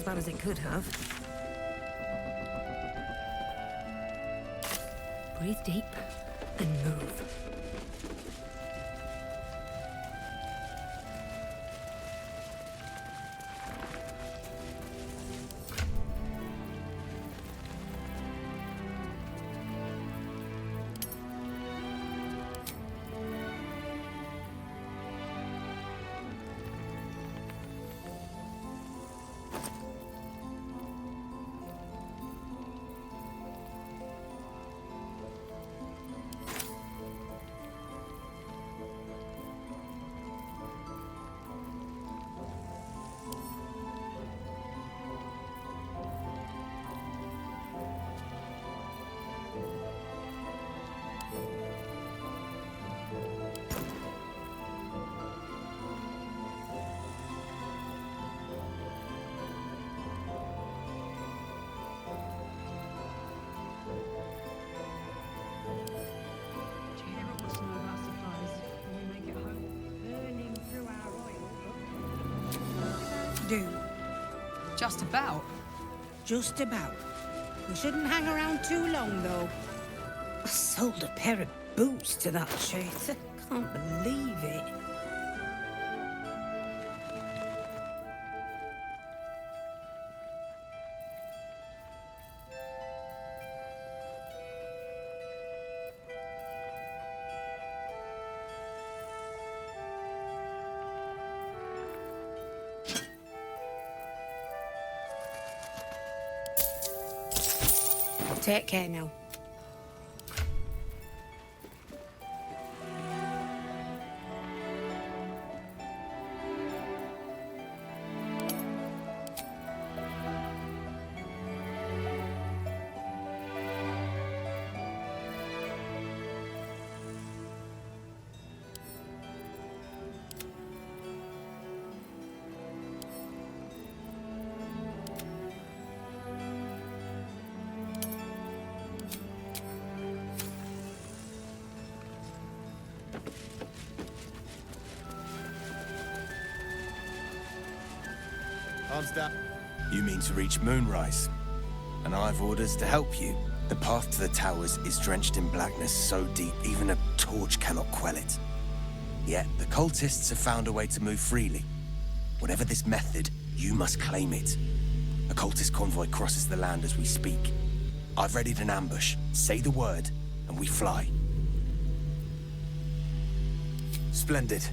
bad as it could have. Breathe deep and move. Do. Just about. Just about. We shouldn't hang around too long, though. I sold a pair of boots to that traitor. Can't believe it. Take care now. Arms down. You mean to reach Moonrise? And I've orders to help you. The path to the towers is drenched in blackness so deep even a torch cannot quell it. Yet the cultists have found a way to move freely. Whatever this method, you must claim it. A cultist convoy crosses the land as we speak. I've readied an ambush. Say the word, and we fly. Splendid.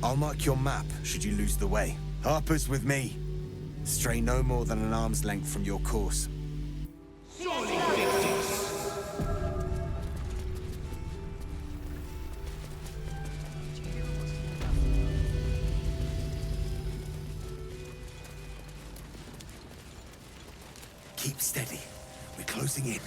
I'll mark your map should you lose the way. Harper's with me. Stray no more than an arm's length from your course. Surely victors. Keep steady. We're closing in.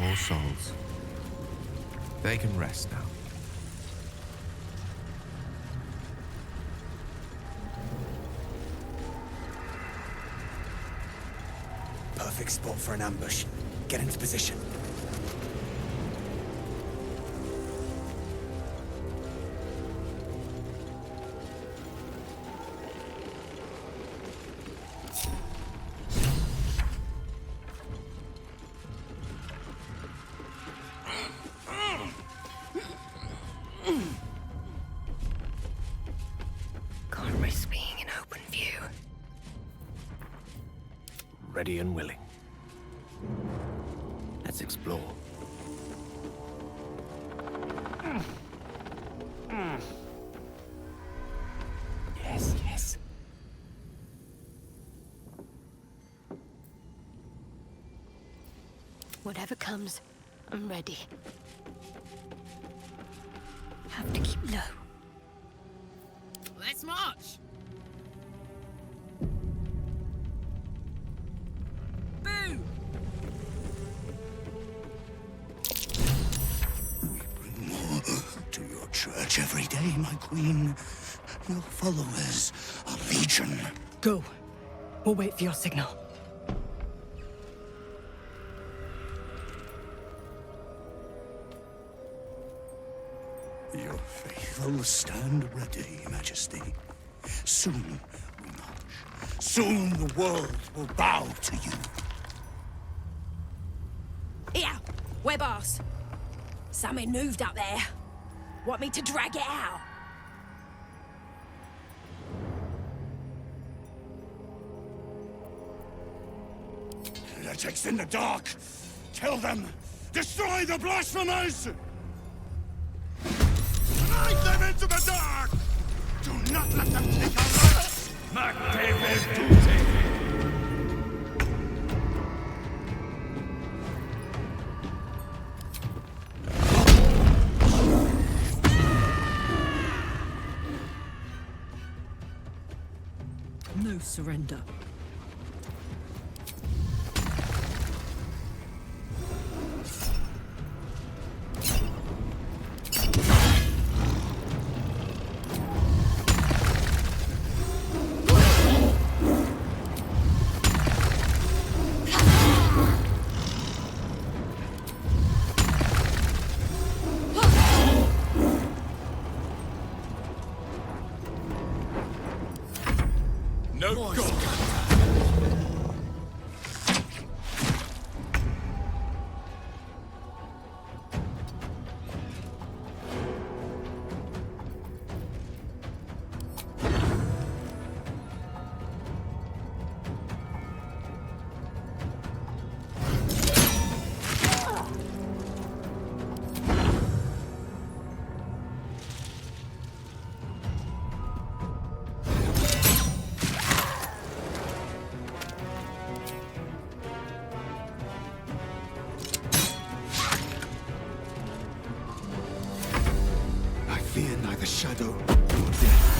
All souls. They can rest now. Perfect spot for an ambush. Get into position. Can't risk being in open view. Ready and willing. Let's explore. Yes, yes. Whatever comes, I'm ready. Have to keep low. Let's march! Boo! We bring more to your church every day, my queen. Your followers are legion. Go. We'll wait for your signal. Your faithful stand ready, Majesty. Soon we march. Soon the world will bow to you. Here, we're boss. Something moved up there. Want me to drag it out? Heretics in the dark! Tell them! Destroy the blasphemers! Drive them into the dark! Do not let them take our lives! No surrender. Fear neither shadow nor death.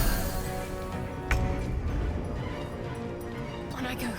On I go.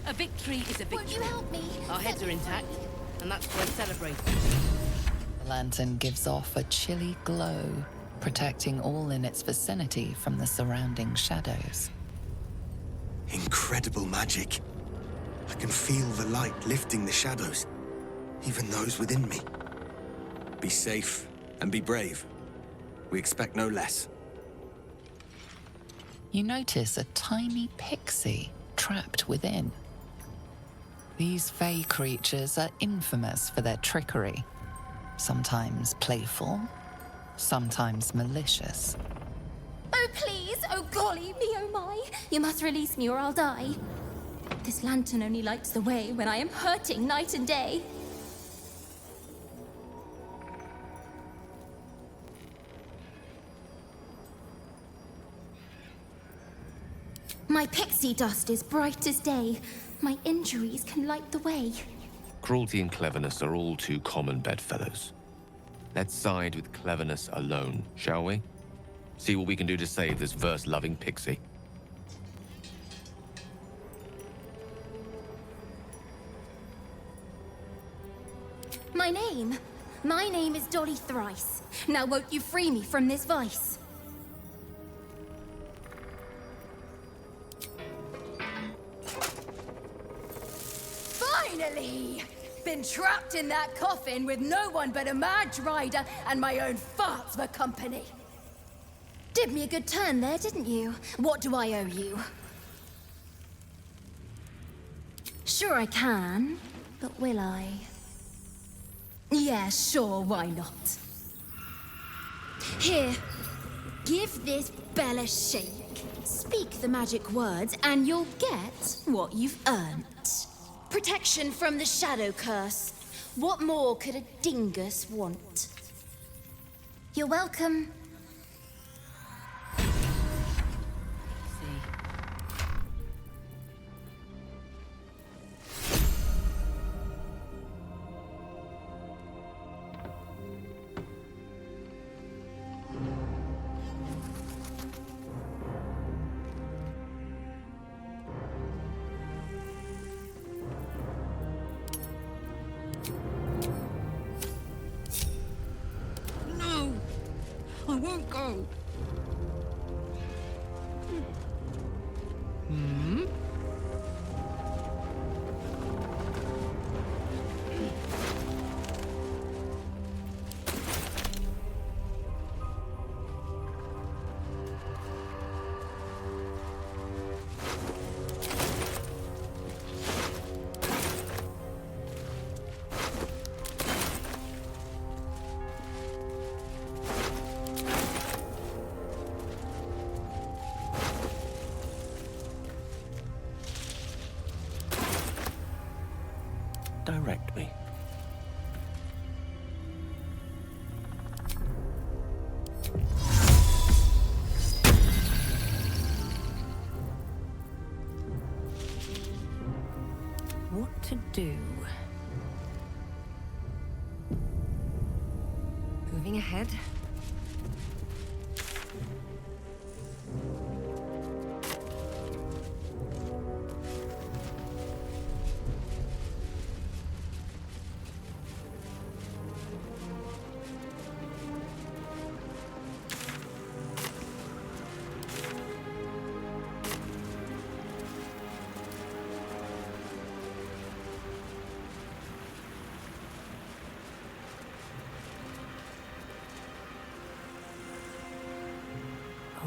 A victory is a victory. Won't you help me? Our heads are intact, and that's worth celebrating. The lantern gives off a chilly glow, protecting all in its vicinity from the surrounding shadows. Incredible magic. I can feel the light lifting the shadows, even those within me. Be safe and be brave. We expect no less. You notice a tiny pixie trapped within. These fey creatures are infamous for their trickery. Sometimes playful, sometimes malicious. Oh, please! Oh, golly me, oh my! You must release me or I'll die. This lantern only lights the way when I am hurting night and day. My pixie dust is bright as day. My injuries can light the way. Cruelty and cleverness are all too common bedfellows. Let's side with cleverness alone, shall we? See what we can do to save this verse-loving pixie. My name is Dolly Thrice. Now won't you free me from this vice? Finally! Been trapped in that coffin with no one but a Madge Rider and my own farts for company. Did me a good turn there, didn't you? What do I owe you? Sure I can, but will I? Yeah, sure, why not? Here, give this bell a shake. Speak the magic words and you'll get what you've earned. Protection from the shadow curse. What more could a dingus want? You're welcome. I won't go. Direct me. What to do? Moving ahead.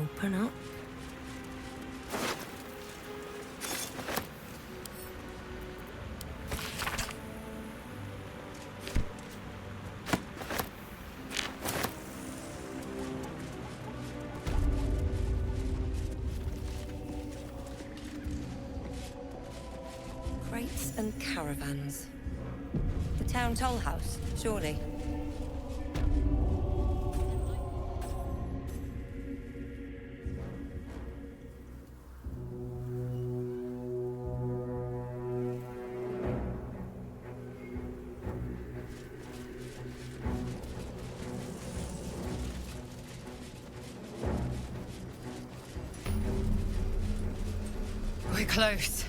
Open up. Crates and caravans. The town toll house, surely. We're close.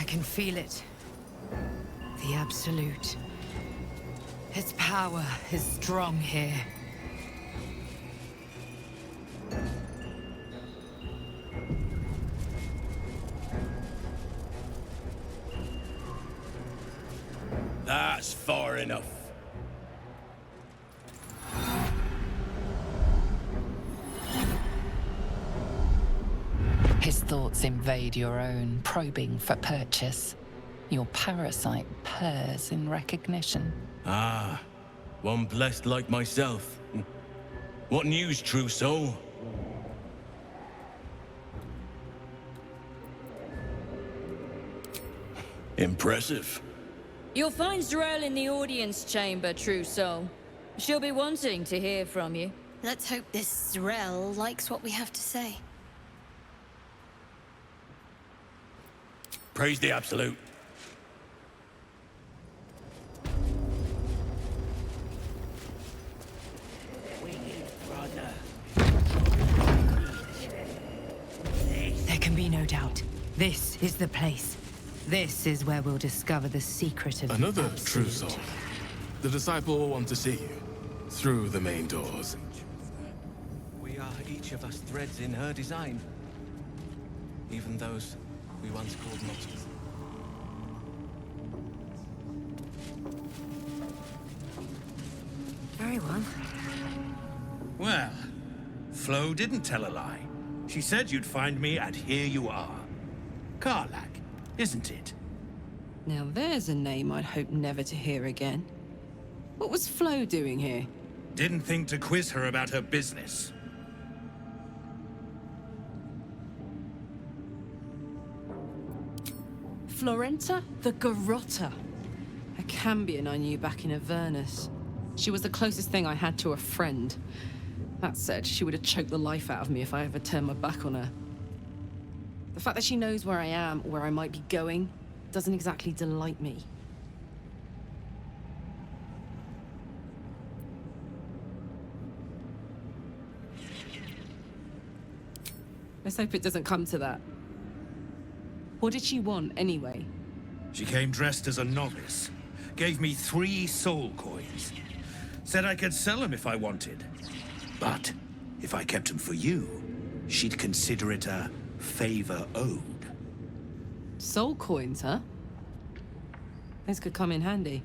can feel it. The Absolute. Its power is strong here. That's far enough. His thoughts invade your own, probing for purchase. Your parasite purrs in recognition. Ah, one blessed like myself. What news, true soul? Impressive. You'll find Drell in the audience chamber, true soul. She'll be wanting to hear from you. Let's hope this Zrel likes what we have to say. Praise the Absolute. There can be no doubt. This is the place. This is where we'll discover the secret of Another the Absolute. true soul. The disciple will want to see you. Through the main doors. We are each of us threads in her design. Even those we once called monsters. Very well. Well, Flo didn't tell a lie. She said you'd find me, and here you are. Karlach, isn't it? Now there's a name I'd hope never to hear again. What was Flo doing here? Didn't think to quiz her about her business. Florenta the Garotta. A Cambion I knew back in Avernus. She was the closest thing I had to a friend. That said, she would have choked the life out of me if I ever turned my back on her. The fact that she knows where I am, or where I might be going, doesn't exactly delight me. Let's hope it doesn't come to that. What did she want, anyway? She came dressed as a novice. Gave me 3 soul coins. Said I could sell them if I wanted. But if I kept them for you, she'd consider it a favor owed. Soul coins, huh? This could come in handy.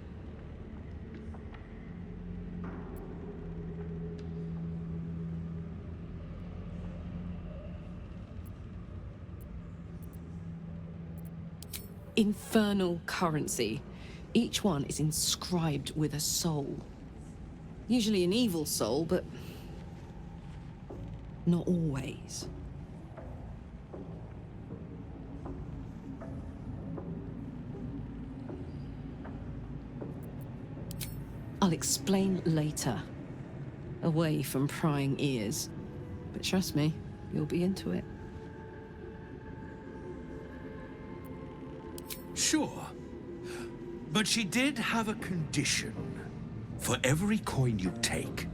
Infernal currency. Each one is inscribed with a soul. Usually an evil soul, but not always. I'll explain later, away from prying ears. But trust me, you'll be into it. Sure. But she did have a condition. For every coin you take,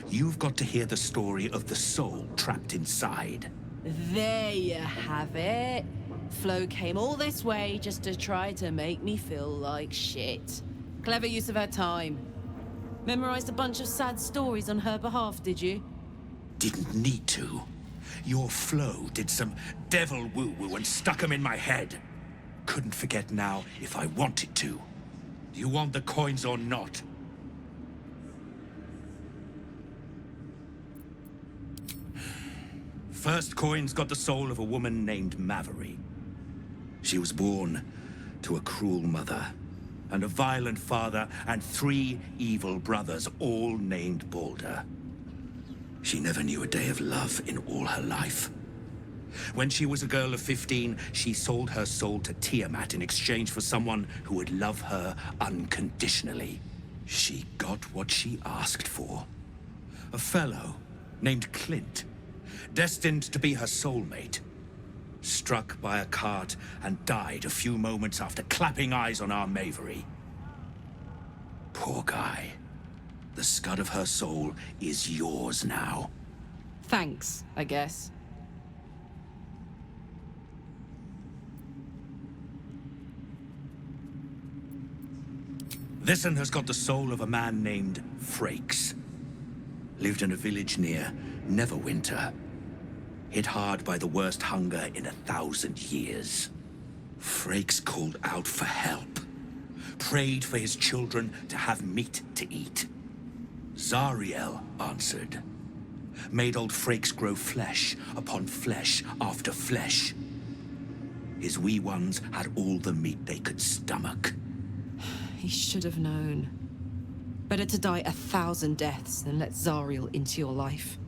you've got to hear the story of the soul trapped inside. There you have it. Flo came all this way just to try to make me feel like shit. Clever use of her time. Memorized a bunch of sad stories on her behalf, did you? Didn't need to. Your Flo did some devil woo-woo and stuck 'em in my head. Couldn't forget now if I wanted to. Do you want the coins or not? First coin's got the soul of a woman named Maveri. She was born to a cruel mother, and a violent father, and 3 evil brothers, all named Baldur. She never knew a day of love in all her life. When she was a girl of 15, she sold her soul to Tiamat in exchange for someone who would love her unconditionally. She got what she asked for. A fellow named Clint, destined to be her soulmate. Struck by a cart and died a few moments after clapping eyes on our Mavery. Poor guy. The scud of her soul is yours now. Thanks, I guess. This one has got the soul of a man named Frakes. Lived in a village near Neverwinter. Hit hard by the worst hunger in 1,000 years. Frakes called out for help. Prayed for his children to have meat to eat. Zariel answered. Made old Frakes grow flesh upon flesh after flesh. His wee ones had all the meat they could stomach. He should have known. Better to die 1,000 deaths than let Zariel into your life.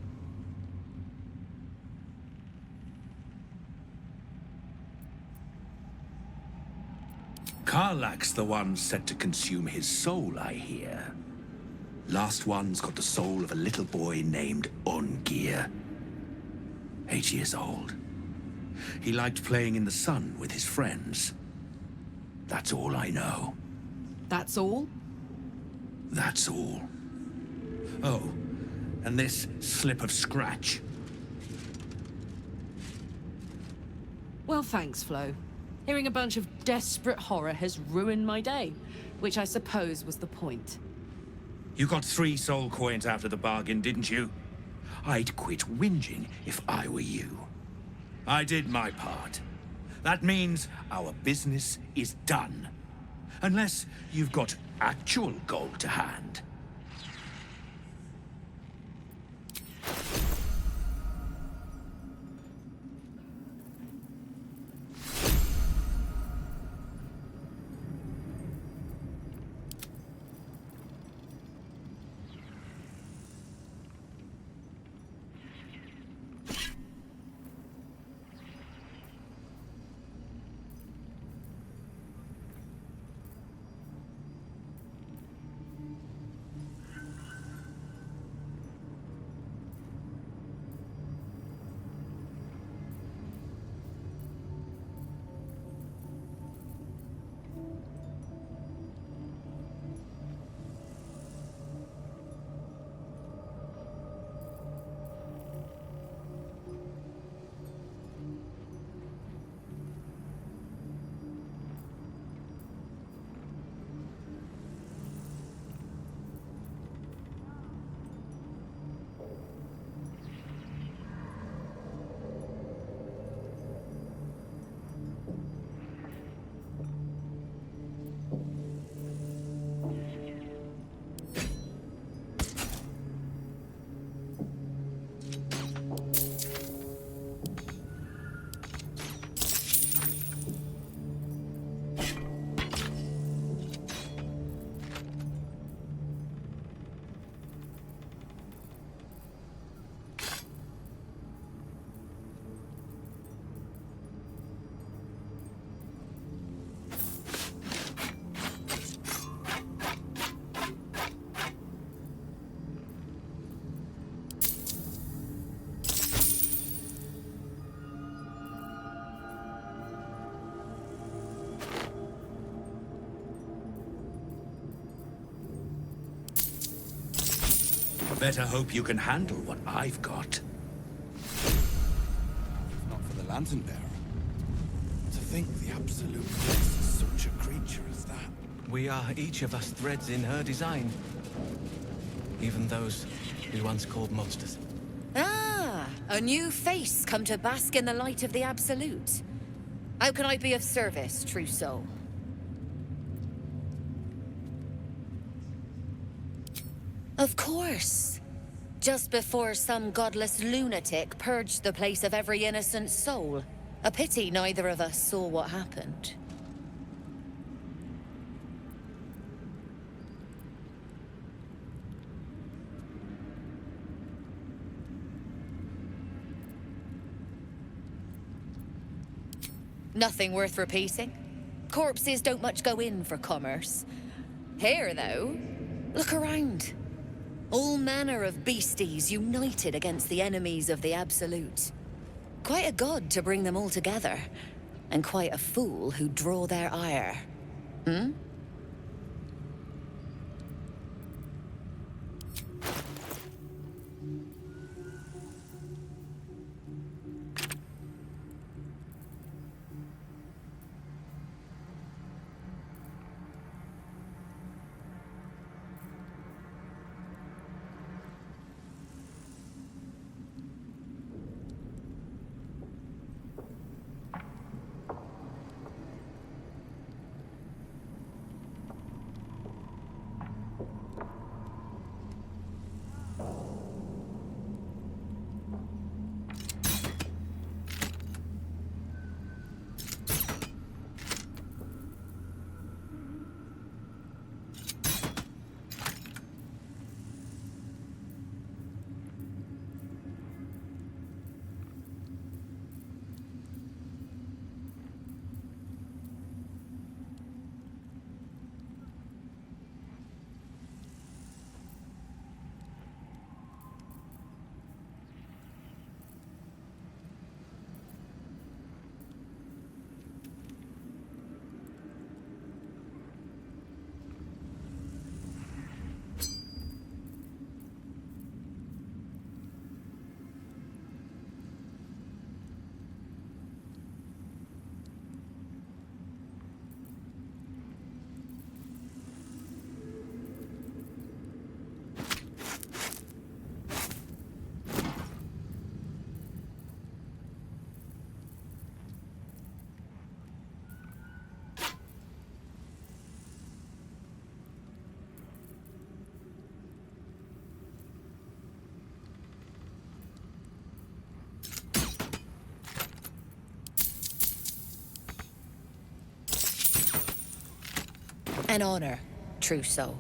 Karlach's the one set to consume his soul, I hear. Last one's got the soul of a little boy named Ungir. 8 years old. He liked playing in the sun with his friends. That's all I know. That's all? That's all. Oh, and this slip of scratch. Well, thanks, Flo. Hearing a bunch of desperate horror has ruined my day, which I suppose was the point. You got 3 soul coins after the bargain, didn't you? I'd quit whinging if I were you. I did my part. That means our business is done. Unless you've got actual gold to hand. Better hope you can handle what I've got. If not for the lantern bearer. To think the Absolute is such a creature as that. We are each of us threads in her design. Even those we once called monsters. Ah, a new face come to bask in the light of the Absolute. How can I be of service, true soul? Of course. Just before some godless lunatic purged the place of every innocent soul. A pity neither of us saw what happened. Nothing worth repeating. Corpses don't much go in for commerce. Here, though, look around. All manner of beasties united against the enemies of the Absolute. Quite a god to bring them all together, and quite a fool who draw their ire. Hmm? An honor, true soul.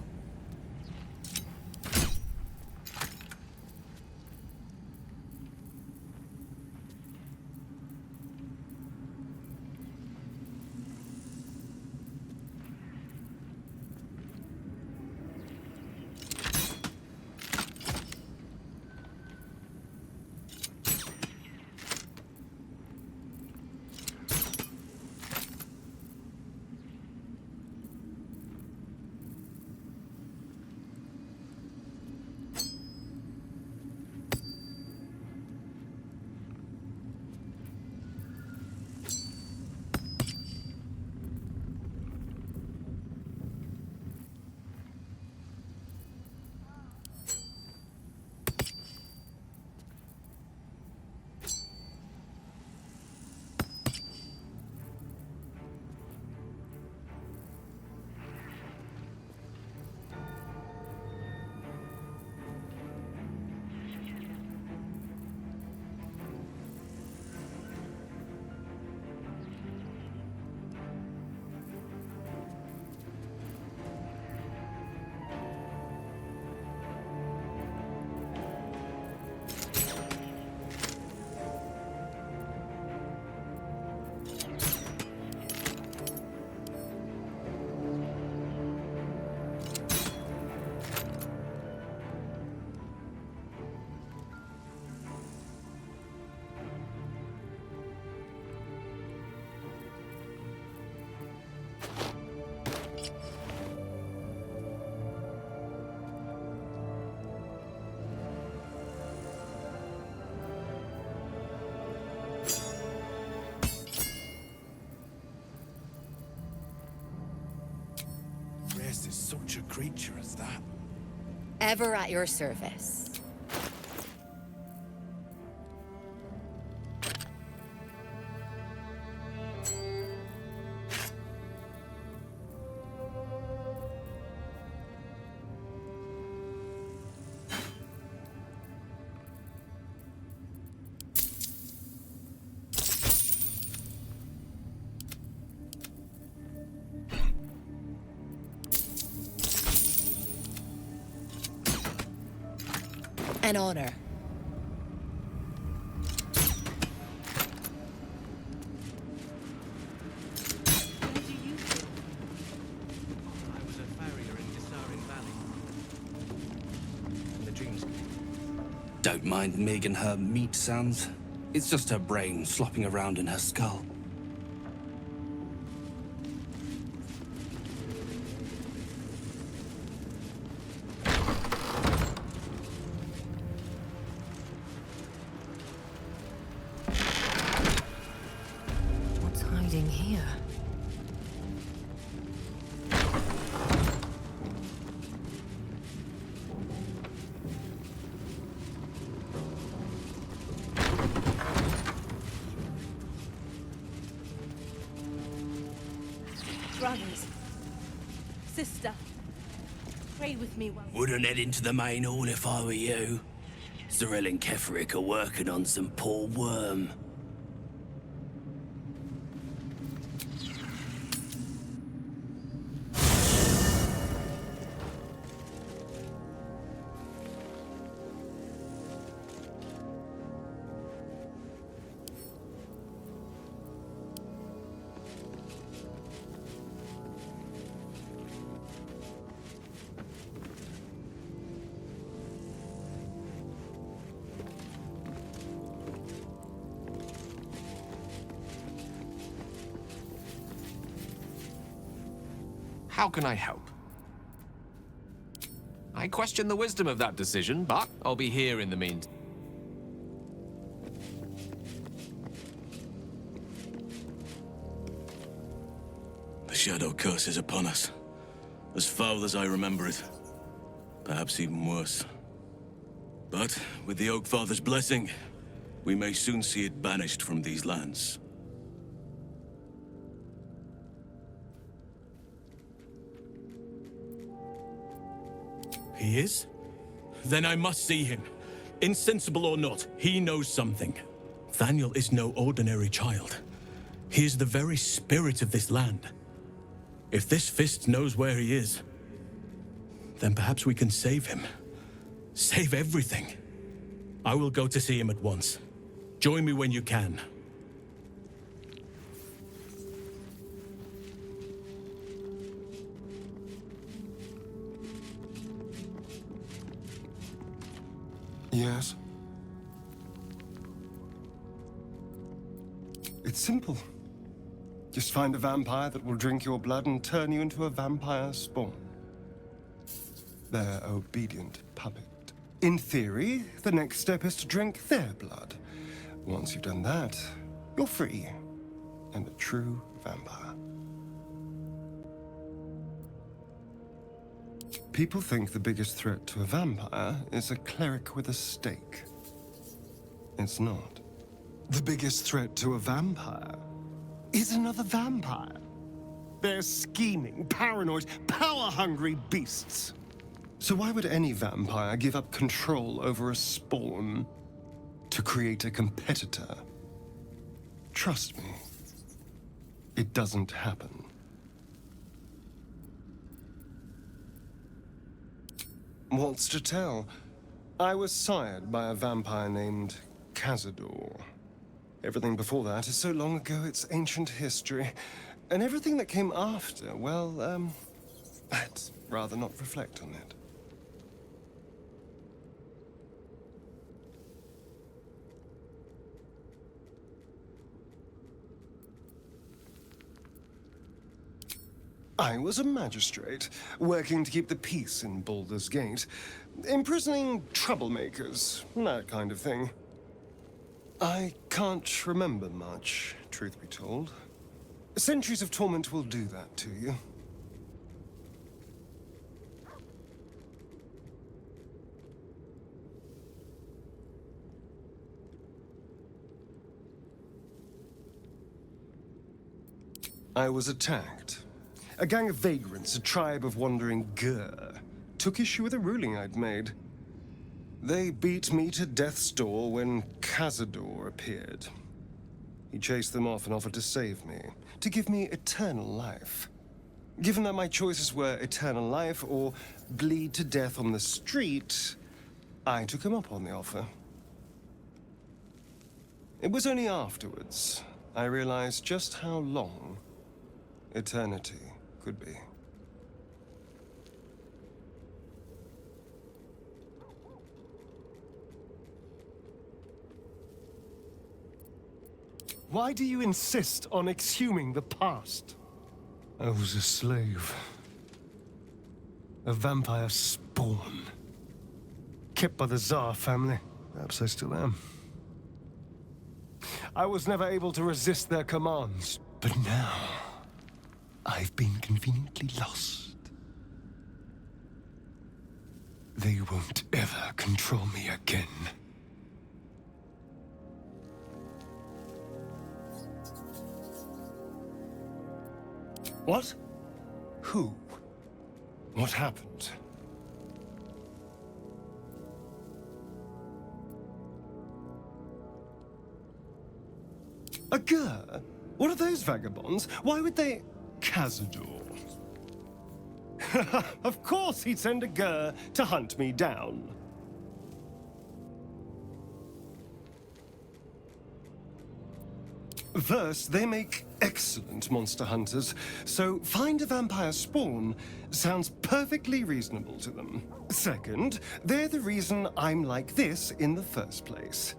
Is such a creature as that? Ever at your service. An honor. Don't mind Mig and her meat sounds. It's just her brain slopping around in her skull. What's hiding here? Brothers, sister, pray with me while... Wouldn't head into the main hall if I were you. Zyril and Ketheric are working on some poor worm. How can I help? I question the wisdom of that decision, but I'll be here in the meantime. The Shadow Curse is upon us. As foul as I remember it. Perhaps even worse. But, with the Oak Father's blessing, we may soon see it banished from these lands. He is? Then I must see him. Insensible or not, he knows something. Thaniel is no ordinary child. He is the very spirit of this land. If this fist knows where he is, then perhaps we can save him. Save everything. I will go to see him at once. Join me when you can. Yes? It's simple. Just find a vampire that will drink your blood and turn you into a vampire spawn. Their obedient puppet. In theory, the next step is to drink their blood. Once you've done that, you're free and a true vampire. People think the biggest threat to a vampire is a cleric with a stake. It's not. The biggest threat to a vampire is another vampire. They're scheming, paranoid, power-hungry beasts. So why would any vampire give up control over a spawn to create a competitor? Trust me, it doesn't happen. What's to tell? I was sired by a vampire named Cazador. Everything before that is so long ago it's ancient history. And everything that came after, well, I'd rather not reflect on it. I was a magistrate, working to keep the peace in Baldur's Gate, imprisoning troublemakers, that kind of thing. I can't remember much, truth be told. Centuries of torment will do that to you. I was attacked. A gang of vagrants, a tribe of wandering Gur, took issue with a ruling I'd made. They beat me to death's door when Cazador appeared. He chased them off and offered to save me, to give me eternal life. Given that my choices were eternal life or bleed to death on the street, I took him up on the offer. It was only afterwards I realized just how long eternity could be. Why do you insist on exhuming the past? I was a slave. A vampire spawn. Kept by the Tsar family. Perhaps I still am. I was never able to resist their commands. But now, I've been conveniently lost. They won't ever control me again. What? Who? What happened? A Gur? What are those vagabonds? Why would they... Cazador. Of course he'd send a Gur to hunt me down. First, they make excellent monster hunters, so find a vampire spawn sounds perfectly reasonable to them. Second, they're the reason I'm like this in the first place.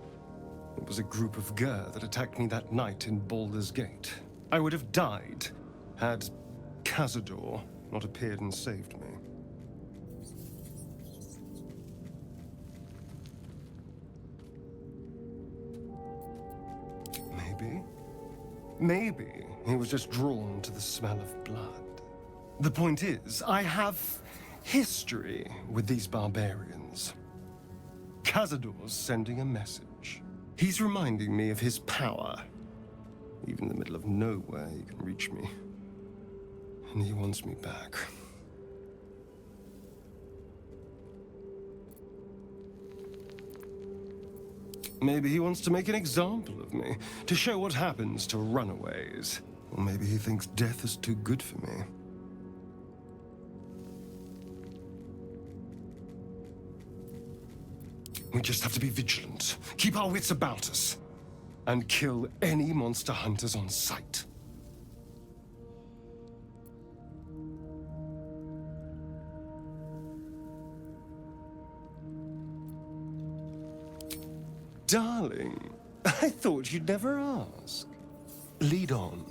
It was a group of Gur that attacked me that night in Baldur's Gate. I would have died had Cazador not appeared and saved me. Maybe he was just drawn to the smell of blood. The point is, I have history with these barbarians. Cazador's sending a message. He's reminding me of his power. Even in the middle of nowhere, he can reach me. And he wants me back. Maybe he wants to make an example of me, to show what happens to runaways. Or maybe he thinks death is too good for me. We just have to be vigilant, keep our wits about us, and kill any monster hunters on sight. Darling, I thought you'd never ask. Lead on.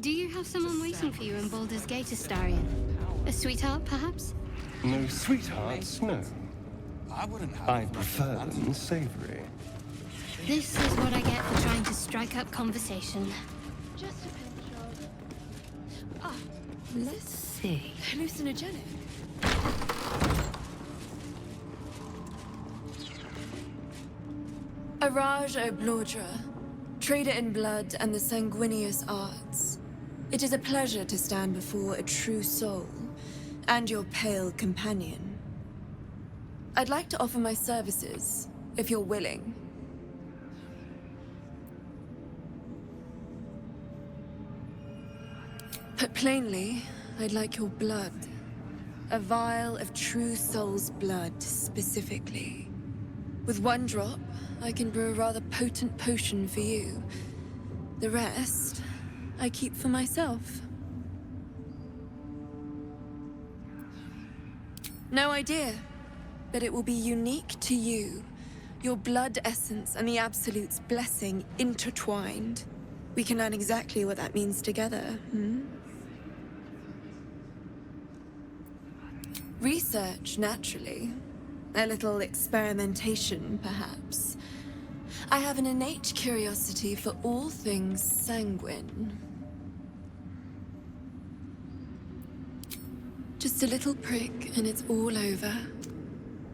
Do you have someone waiting for you in Baldur's Gate, Astarion? A sweetheart, perhaps? No sweethearts, no. I prefer them savory. This is what I get for trying to strike up conversation. Just a pinch of... Let's see. hallucinogenic. Araj O'Blordra, trader in blood and the sanguineous arts. It is a pleasure to stand before a true soul, and your pale companion. I'd like to offer my services, if you're willing. Put plainly, I'd like your blood. A vial of true soul's blood, specifically. With one drop, I can brew a rather potent potion for you. The rest, I keep for myself. No idea, but it will be unique to you. Your blood essence and the Absolute's blessing intertwined. We can learn exactly what that means together, Research, naturally. A little experimentation, perhaps. I have an innate curiosity for all things sanguine. Just a little prick and it's all over.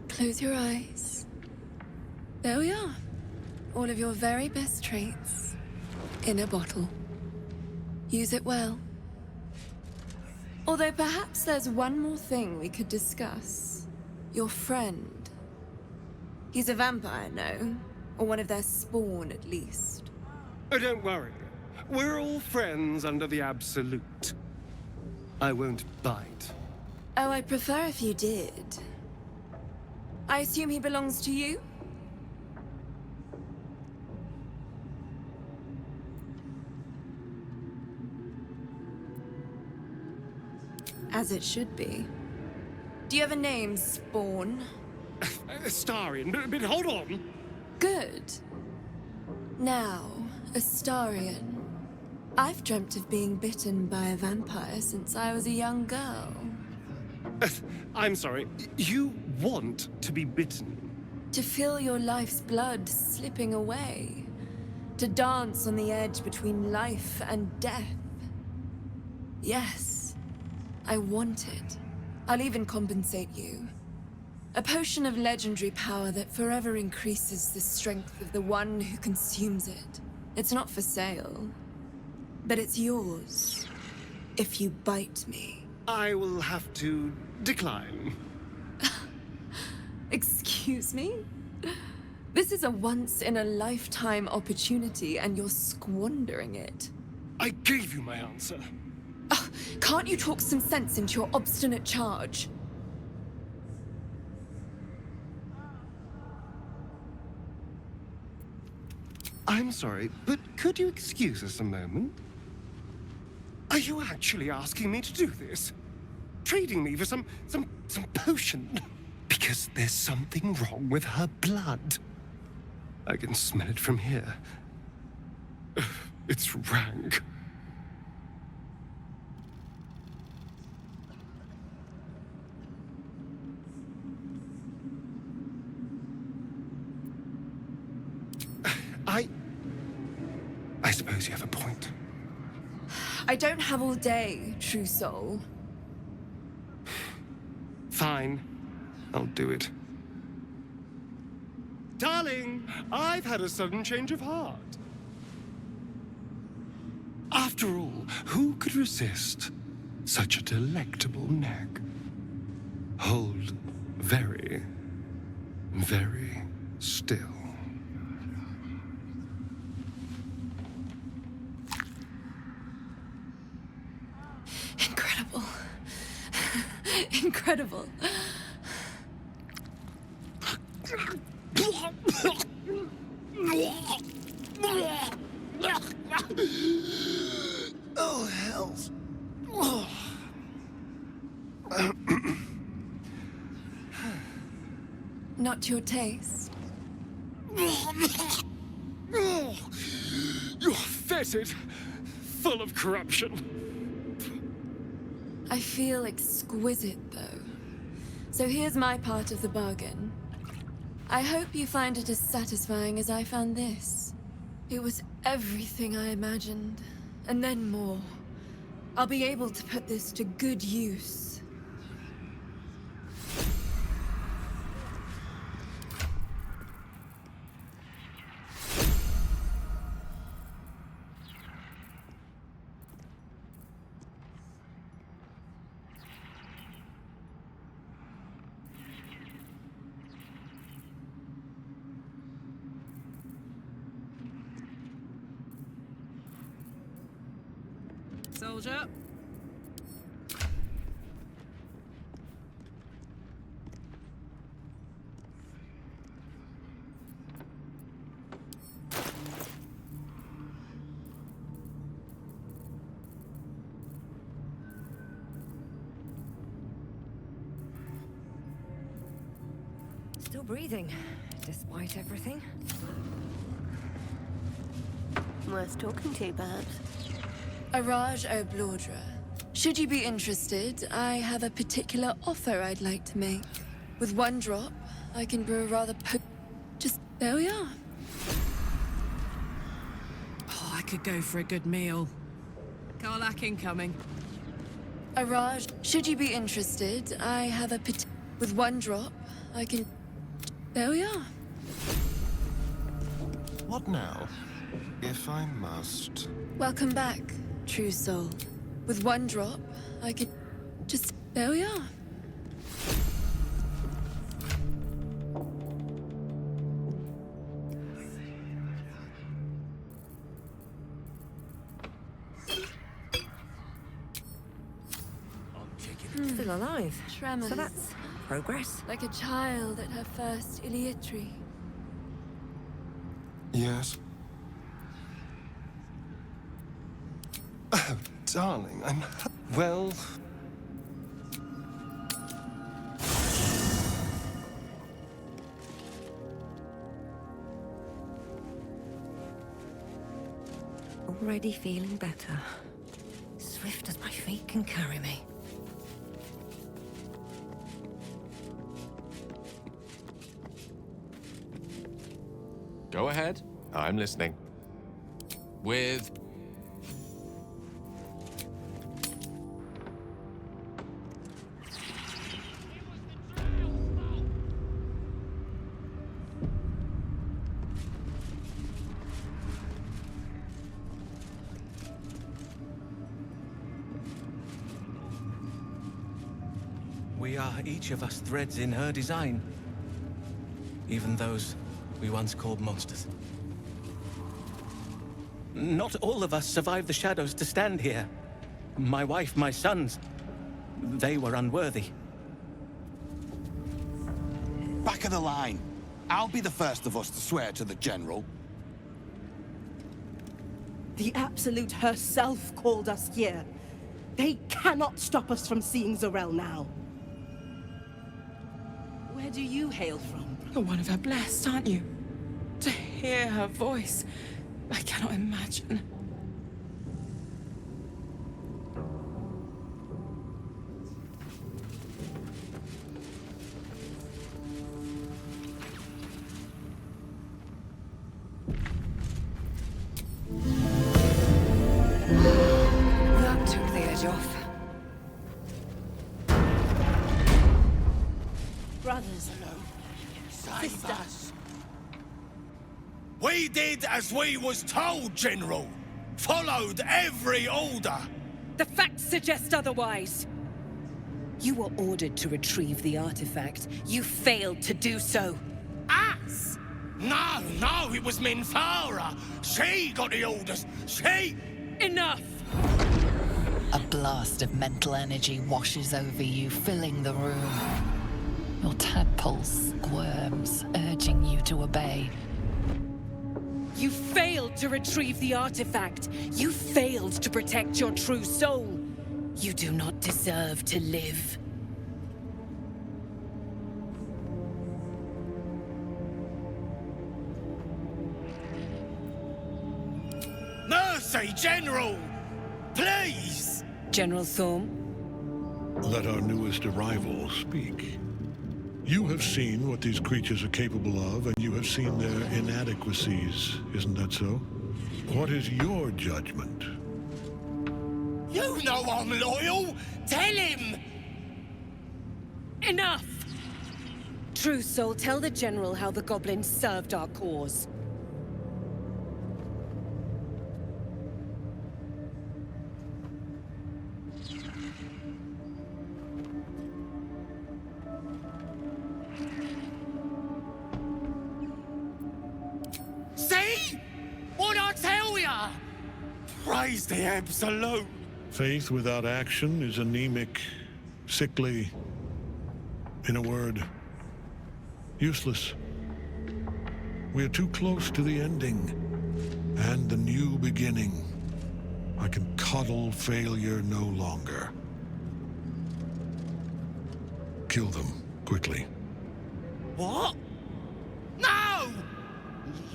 Close your eyes. There we are. All of your very best traits in a bottle. Use it well. Although perhaps there's one more thing we could discuss. Your friend. He's a vampire, no? Or one of their spawn, at least. Oh, don't worry. We're all friends under the Absolute. I won't bite. Oh, I'd prefer if you did. I assume he belongs to you? As it should be. Do you have a name, Spawn? Astarion, but hold on. Good. Now, Astarion. I've dreamt of being bitten by a vampire since I was a young girl. I'm sorry, you want to be bitten? To feel your life's blood slipping away. To dance on the edge between life and death. Yes, I want it. I'll even compensate you. A potion of legendary power that forever increases the strength of the one who consumes it. It's not for sale, but it's yours, if you bite me. I will have to decline. Excuse me? This is a once-in-a-lifetime opportunity, and you're squandering it. I gave you my answer. Can't you talk some sense into your obstinate charge? I'm sorry, but could you excuse us a moment? Are you actually asking me to do this? Trading me for some potion? Because there's something wrong with her blood. I can smell it from here. It's rank. I suppose you have a point. I don't have all day, true soul. Fine. I'll do it. Darling, I've had a sudden change of heart. After all, who could resist such a delectable neck? Hold very, very still. incredible. Oh, hells. Not your taste. You're fetid, full of corruption. I feel exquisite, though. So here's my part of the bargain. I hope you find it as satisfying as I found this. It was everything I imagined, and then more. I'll be able to put this to good use. Soldier. Still breathing, despite everything. Worth talking to, perhaps. Araj O'Blordra. Should you be interested, I have a particular offer I'd like to make. With one drop, I can brew a rather just there we are. Oh, I could go for a good meal. Karlach incoming. Araj, should you be interested, I have a with one drop, I can there we are. What now? If I must. Welcome back, true soul. With one drop, I can just there we are. Still alive. Tremors. So that's progress. Like a child at her first Iliitry. Yes. Oh, darling, I'm... Well... Already feeling better. Swift as my feet can carry me. Go ahead. I'm listening. With... We are each of us threads in her design. Even those we once called monsters. Not all of us survived the shadows to stand here. My wife, my sons, they were unworthy. Back of the line. I'll be the first of us to swear to the General. The Absolute herself called us here. They cannot stop us from seeing Zorel now. Where do you hail from? You're one of her blessed, aren't you? To hear her voice, I cannot imagine. That took the edge off. Brothers, Save us. We did as we was told, General. Followed every order. The facts suggest otherwise. You were ordered to retrieve the artifact. You failed to do so. Us? No, it was Minthara. She got the orders. She... Enough! A blast of mental energy washes over you, filling the room. Your tadpole squirms, urging you to obey. You failed to retrieve the artifact. You failed to protect your true soul. You do not deserve to live. Mercy, General! Please! General Thorm? Let our newest arrival speak. You have seen what these creatures are capable of, and you have seen their inadequacies, isn't that so? What is your judgment? You know I'm loyal! Tell him! Enough! True Soul, tell the General how the goblins served our cause. See? What I tell ya? Praise the Absolute! Faith without action is anemic, sickly, in a word, useless. We are too close to the ending, and the new beginning. I can coddle failure no longer. Kill them, quickly. What? No!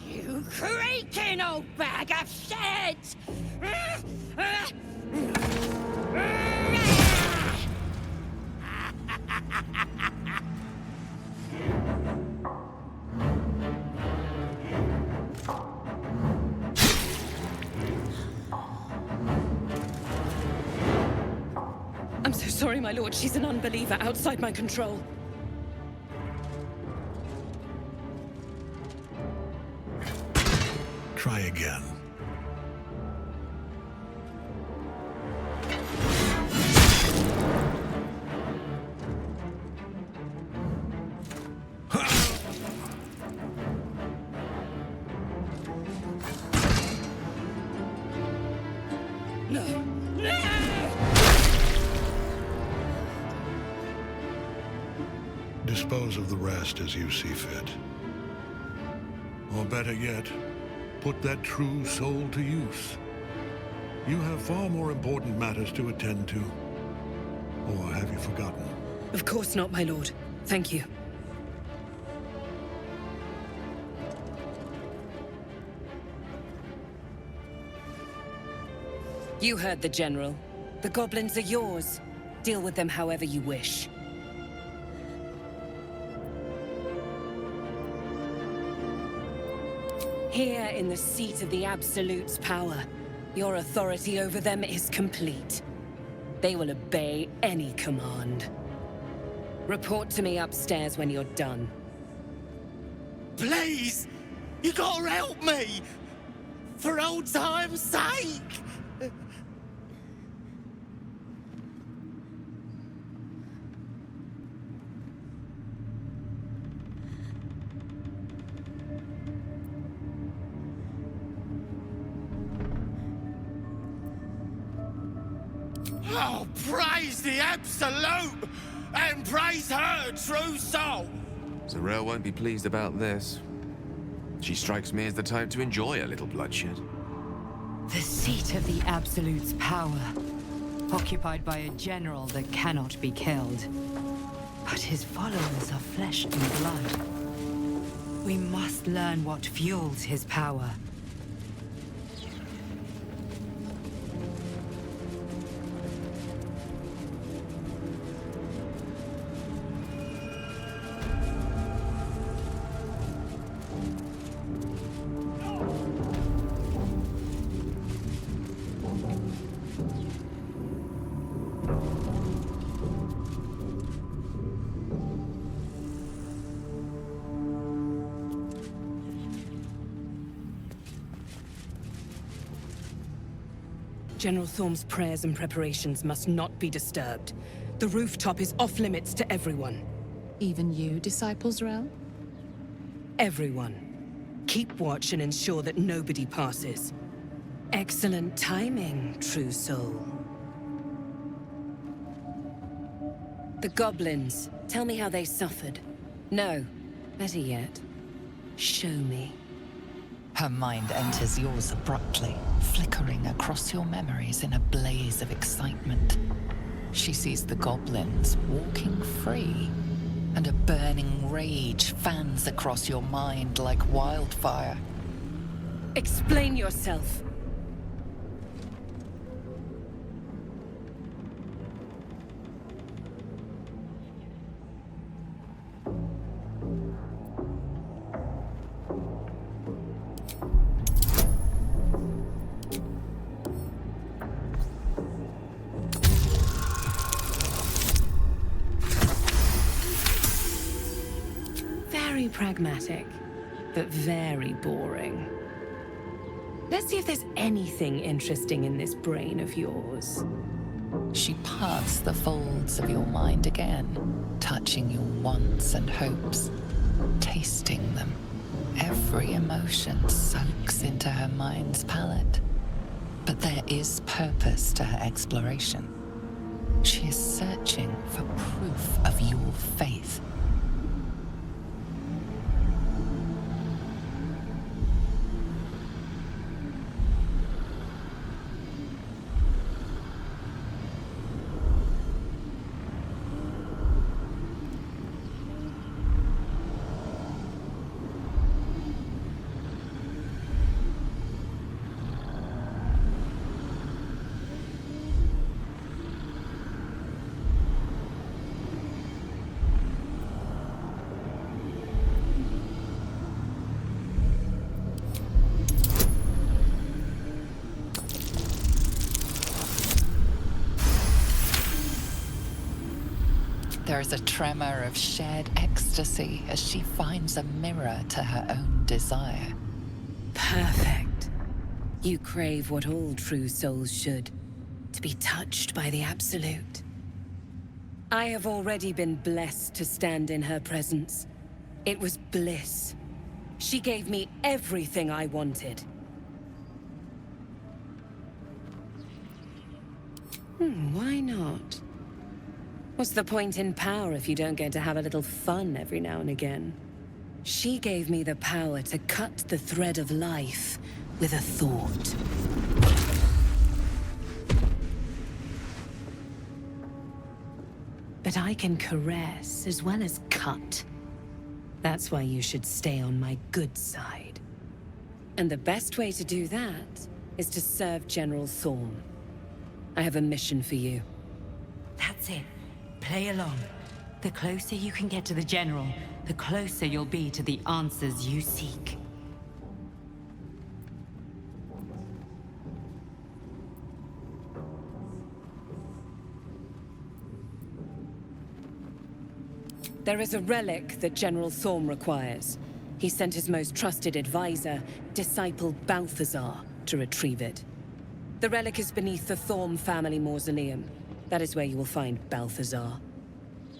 You creaking old bag of shit! I'm so sorry, my lord. She's an unbeliever outside my control. Try again. Dispose of the rest as you see fit. Or better yet, put that true soul to use. You have far more important matters to attend to. Or have you forgotten? Of course not, my lord. Thank you. You heard the General. The goblins are yours. Deal with them however you wish. Here in the seat of the Absolute's power, your authority over them is complete. They will obey any command. Report to me upstairs when you're done. Please! You gotta help me! For old time's sake! Oh, praise the Absolute! And praise her true soul! Zarel won't be pleased about this. She strikes me as the type to enjoy a little bloodshed. The seat of the Absolute's power, occupied by a general that cannot be killed. But his followers are flesh and blood. We must learn what fuels his power. General Thorm's prayers and preparations must not be disturbed. The rooftop is off limits to everyone. Even you, Disciple Zarel? Everyone. Keep watch and ensure that nobody passes. Excellent timing, True Soul. The goblins. Tell me how they suffered. No. Better yet, show me. Her mind enters yours abruptly, flickering across your memories in a blaze of excitement. She sees the goblins walking free, and a burning rage fans across your mind like wildfire. Explain yourself. Very pragmatic, but very boring. Let's see if there's anything interesting in this brain of yours. She parts the folds of your mind again, touching your wants and hopes, tasting them. Every emotion soaks into her mind's palette. But there is purpose to her exploration. She is searching for proof of your faith. There is a tremor of shared ecstasy as she finds a mirror to her own desire. Perfect. You crave what all true souls should, to be touched by the Absolute. I have already been blessed to stand in her presence. It was bliss. She gave me everything I wanted. Why not? What's the point in power if you don't get to have a little fun every now and again? She gave me the power to cut the thread of life with a thought. But I can caress as well as cut. That's why you should stay on my good side. And the best way to do that is to serve General Thorm. I have a mission for you. That's it. Play along. The closer you can get to the General, the closer you'll be to the answers you seek. There is a relic that General Thorm requires. He sent his most trusted advisor, disciple Balthazar, to retrieve it. The relic is beneath the Thorm family mausoleum. That is where you will find Balthazar.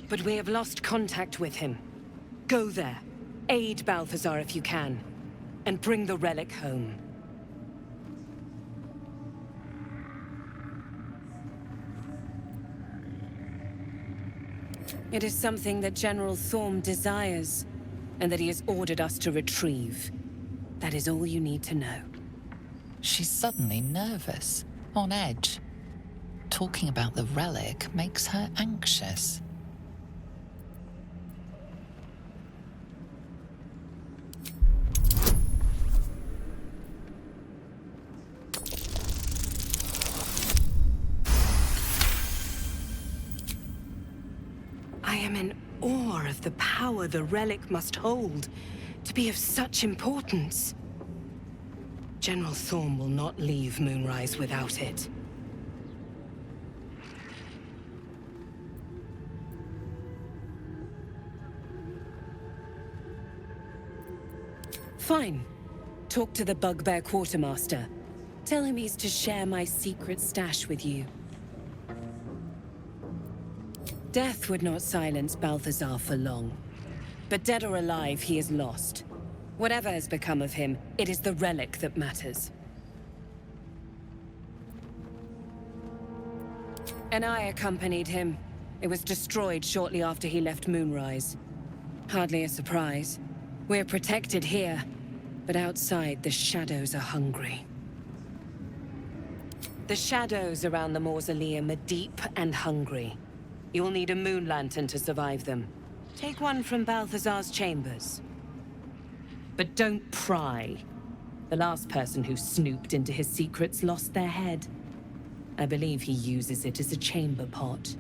But we have lost contact with him. Go there, aid Balthazar if you can, and bring the relic home. It is something that General Thorm desires, and that he has ordered us to retrieve. That is all you need to know. She's suddenly nervous, on edge. Talking about the relic makes her anxious. I am in awe of the power the relic must hold to be of such importance. General Thorm will not leave Moonrise without it. Fine. Talk to the Bugbear Quartermaster. Tell him he's to share my secret stash with you. Death would not silence Balthazar for long. But dead or alive, he is lost. Whatever has become of him, it is the relic that matters. And I accompanied him. It was destroyed shortly after he left Moonrise. Hardly a surprise. We're protected here, but outside the shadows are hungry. The shadows around the mausoleum are deep and hungry. You'll need a moon lantern to survive them. Take one from Balthazar's chambers. But don't pry. The last person who snooped into his secrets lost their head. I believe he uses it as a chamber pot.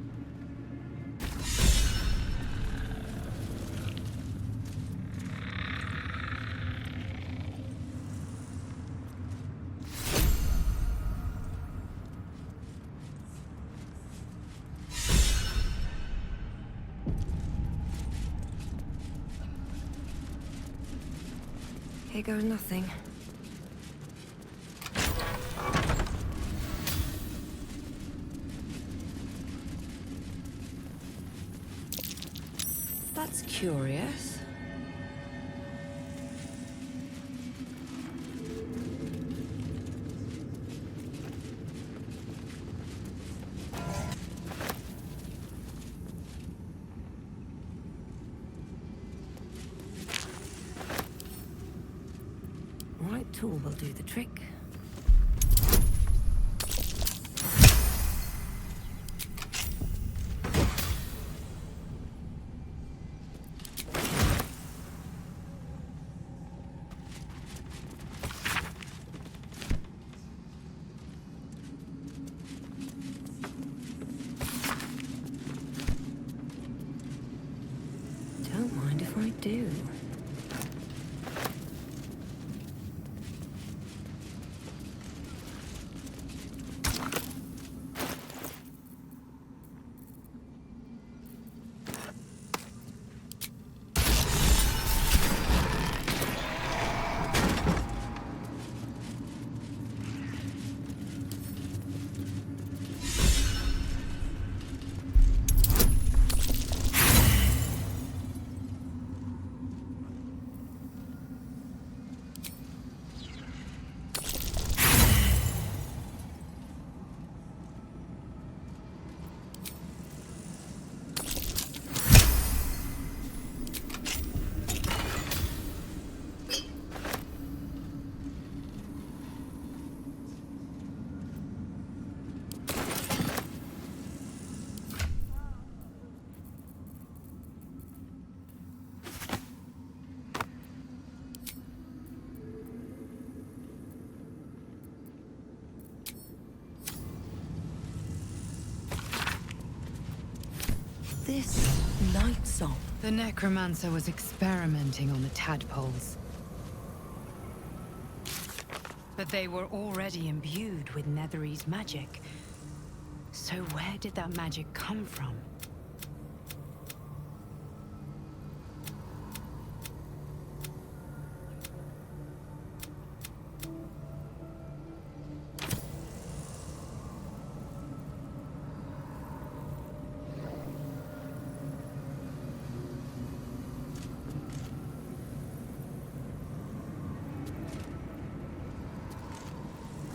Here goes nothing. That's curious. Right tool will do the trick. Don't mind if I do. This night song. The necromancer was experimenting on the tadpoles. But they were already imbued with Netherese magic. So where did that magic come from?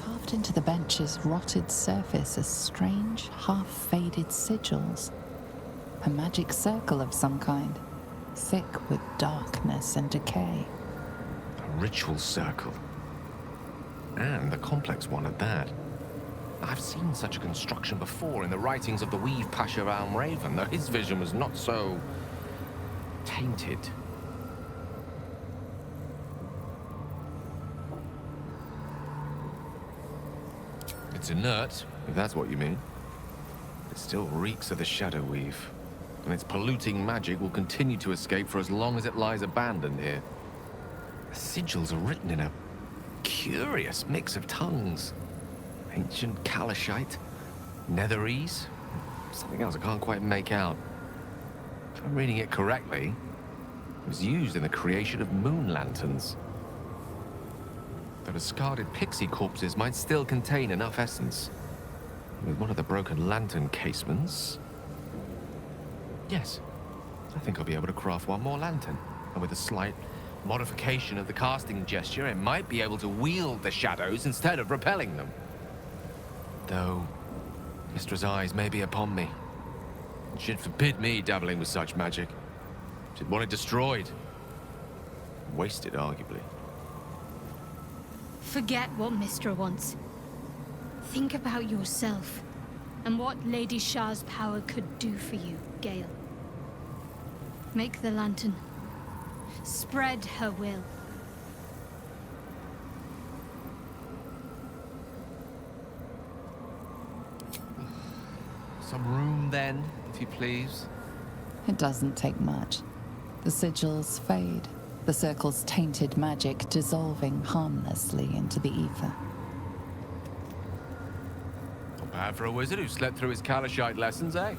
Carved into the bench's rotted surface are strange, half-faded sigils. A magic circle of some kind, thick with darkness and decay. A ritual circle. And a complex one at that. I've seen such a construction before in the writings of the Weave Pasha Raven, though his vision was not so tainted. It's inert, if that's what you mean. It still reeks of the Shadow Weave, and its polluting magic will continue to escape for as long as it lies abandoned here. The sigils are written in a curious mix of tongues. Ancient Kalashite, Netherese, something else I can't quite make out. If I'm reading it correctly, it was used in the creation of moon lanterns. The discarded pixie corpses might still contain enough essence. With one of the broken lantern casements... Yes, I think I'll be able to craft one more lantern. And with a slight modification of the casting gesture, it might be able to wield the shadows instead of repelling them. Though, Mistress' eyes may be upon me. She'd forbid me dabbling with such magic. She'd want it destroyed. Wasted, arguably. Forget what Mistra wants. Think about yourself, and what Lady Shah's power could do for you, Gale. Make the lantern. Spread her will. Some room, then, if you please. It doesn't take much. The sigils fade, the circle's tainted magic dissolving harmlessly into the ether. Not bad for a wizard who slept through his Kalashite lessons, eh?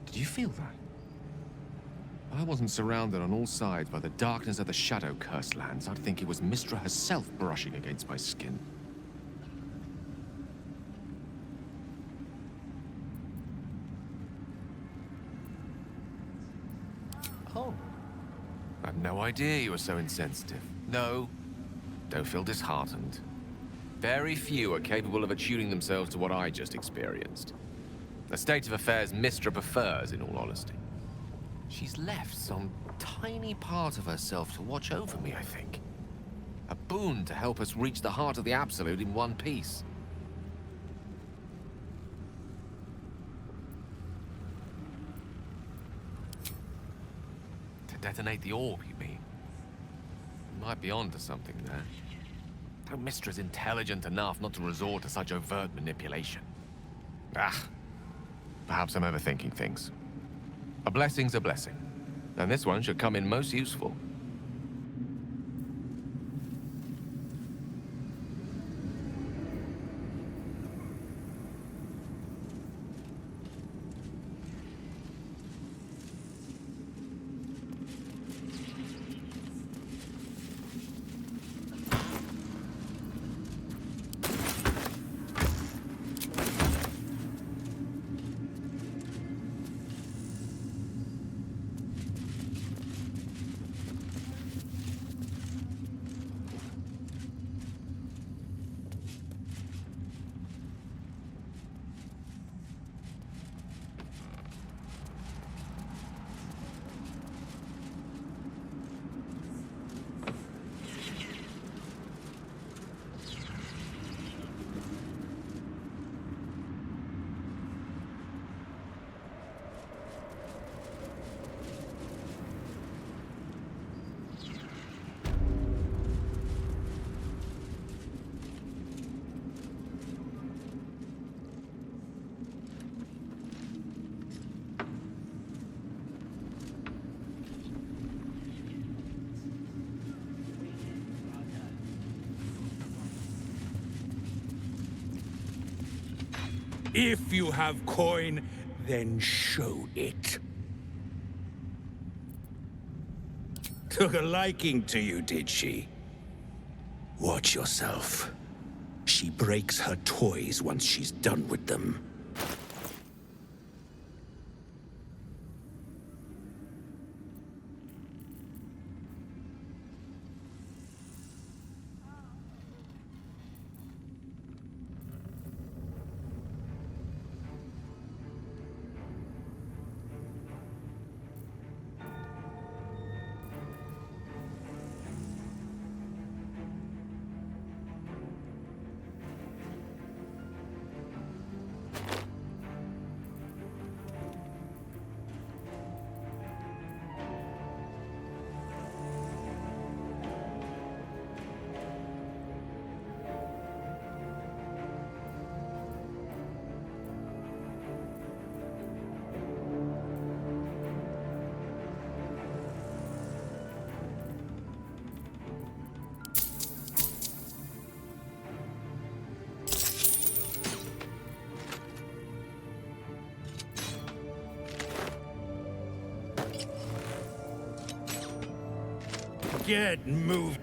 Did you feel that? If I wasn't surrounded on all sides by the darkness of the Shadow Curse lands, I'd think it was Mistra herself brushing against my skin. Oh. I had no idea you were so insensitive. No, don't feel disheartened. Very few are capable of attuning themselves to what I just experienced. A state of affairs Mistra prefers, in all honesty. She's left some tiny part of herself to watch over me, I think. A boon to help us reach the heart of the Absolute in one piece. To detonate the orb, you mean? You might be onto something there. Though Mistra's intelligent enough not to resort to such overt manipulation. Perhaps I'm overthinking things. A blessing's a blessing, and this one should come in most useful. If you have coin, then show it. Took a liking to you, did she? Watch yourself. She breaks her toys once she's done with them. Get moved.